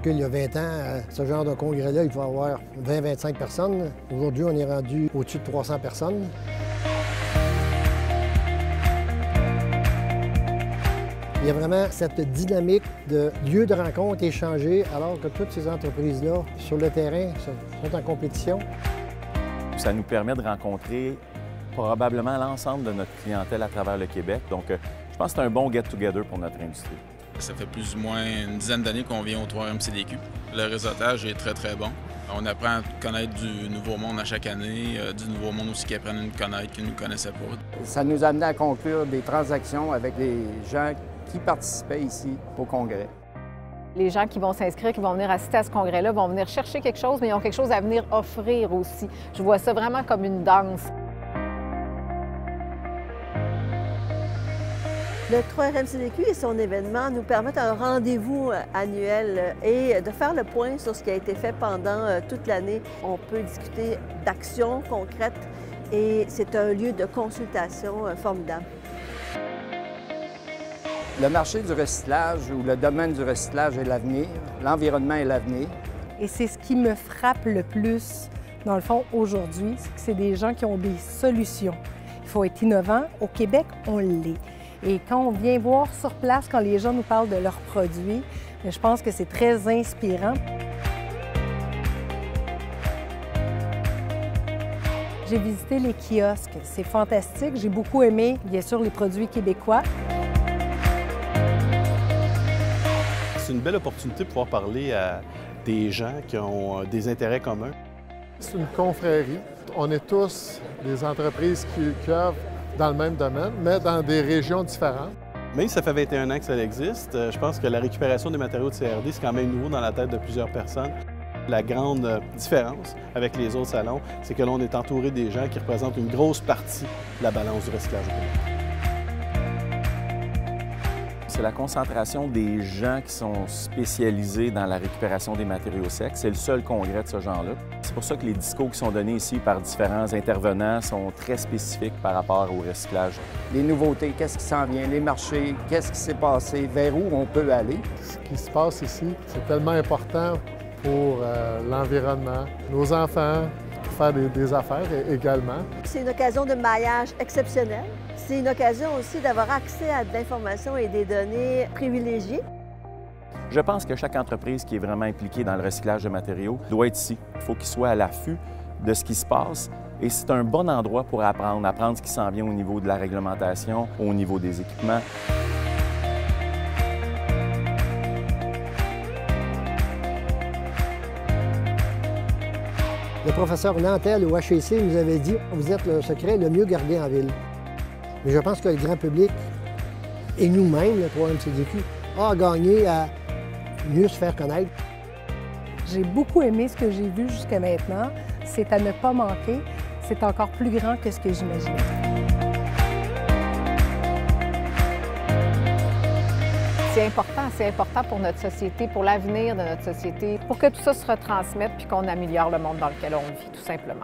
qu'il y a 20 ans, ce genre de congrès-là, il pouvait y avoir 20-25 personnes. Aujourd'hui, on est rendu au-dessus de 300 personnes. Il y a vraiment cette dynamique de lieu de rencontre échangé, alors que toutes ces entreprises-là, sur le terrain, sont en compétition. Ça nous permet de rencontrer probablement l'ensemble de notre clientèle à travers le Québec. Donc, je pense que c'est un bon get-together pour notre industrie. Ça fait plus ou moins une dizaine d'années qu'on vient au 3MCDQ. Le réseautage est très, très bon. On apprend à connaître du nouveau monde à chaque année, du nouveau monde aussi qui apprennent à nous connaître, qui ne nous connaissaient pas. Ça nous a amené à conclure des transactions avec des gens qui participaient ici au congrès. Les gens qui vont s'inscrire, qui vont venir assister à ce congrès-là, vont venir chercher quelque chose, mais ils ont quelque chose à venir offrir aussi. Je vois ça vraiment comme une danse. Le 3RMCDQ et son événement nous permettent un rendez-vous annuel et de faire le point sur ce qui a été fait pendant toute l'année. On peut discuter d'actions concrètes et c'est un lieu de consultation formidable. Le marché du recyclage ou le domaine du recyclage est l'avenir, l'environnement est l'avenir. Et c'est ce qui me frappe le plus, dans le fond, aujourd'hui, c'est que c'est des gens qui ont des solutions. Il faut être innovant. Au Québec, on l'est. Et quand on vient voir sur place, quand les gens nous parlent de leurs produits, je pense que c'est très inspirant. J'ai visité les kiosques. C'est fantastique. J'ai beaucoup aimé, bien sûr, les produits québécois. C'est une belle opportunité de pouvoir parler à des gens qui ont des intérêts communs. C'est une confrérie. On est tous des entreprises qui œuvrent dans le même domaine, mais dans des régions différentes. Même si ça fait 21 ans que ça existe, je pense que la récupération des matériaux de CRD, c'est quand même nouveau dans la tête de plusieurs personnes. La grande différence avec les autres salons, c'est que l'on est entouré des gens qui représentent une grosse partie de la balance du recyclage au Québec. C'est la concentration des gens qui sont spécialisés dans la récupération des matériaux secs. C'est le seul congrès de ce genre-là. C'est pour ça que les discours qui sont donnés ici par différents intervenants sont très spécifiques par rapport au recyclage. Les nouveautés, qu'est-ce qui s'en vient, les marchés, qu'est-ce qui s'est passé, vers où on peut aller. Ce qui se passe ici, c'est tellement important pour l'environnement, nos enfants, pour faire des affaires également. C'est une occasion de maillage exceptionnel. C'est une occasion aussi d'avoir accès à de l'information et des données privilégiées. Je pense que chaque entreprise qui est vraiment impliquée dans le recyclage de matériaux doit être ici. Il faut qu'il soit à l'affût de ce qui se passe et c'est un bon endroit pour apprendre ce qui s'en vient au niveau de la réglementation, au niveau des équipements. Le professeur Nantel au HEC nous avait dit « Vous êtes le secret le mieux gardé en ville ». Mais je pense que le grand public et nous-mêmes, le 3MCDQ, a gagné à mieux se faire connaître. J'ai beaucoup aimé ce que j'ai vu jusqu'à maintenant. C'est à ne pas manquer. C'est encore plus grand que ce que j'imaginais. C'est important pour notre société, pour l'avenir de notre société, pour que tout ça se retransmette puis qu'on améliore le monde dans lequel on vit, tout simplement.